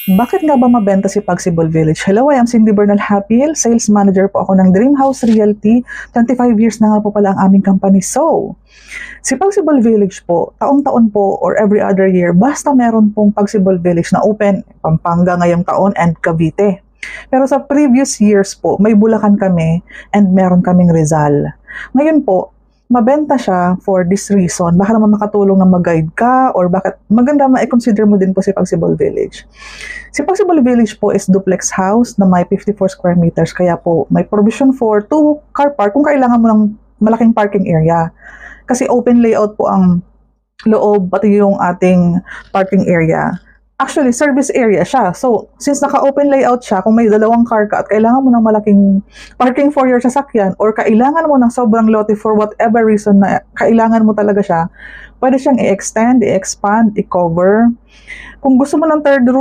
Bakit nga ba mabenta si Pagsibol Village? Hello, I am Cindy Bernal Hapil. Sales manager po ako ng Dream House Realty. 25 years na nga po pala ang aming company. So, si Pagsibol Village po, taon-taon po or every other year, basta meron pong Pagsibol Village na open, Pampanga ngayong taon and Cavite. Pero sa previous years po, may Bulacan kami and meron kaming Rizal. Ngayon po, mabenta siya for this reason. Baka naman makatulong na mag-guide ka or bakit maganda ma-consider mo din po si Pagsibol Village. Si Pagsibol Village po is duplex house na may 54 square meters. Kaya po may provision for 2 car park kung kailangan mo ng malaking parking area. Kasi open layout po ang loob pati yung ating parking area. Actually, service area siya. So, since naka-open layout siya, kung may dalawang car ka at kailangan mo ng malaking parking for your sasakyan or kailangan mo ng sobrang lote for whatever reason na kailangan mo talaga siya, pwede siyang i-extend, i-expand, i-cover. Kung gusto mo ng third room,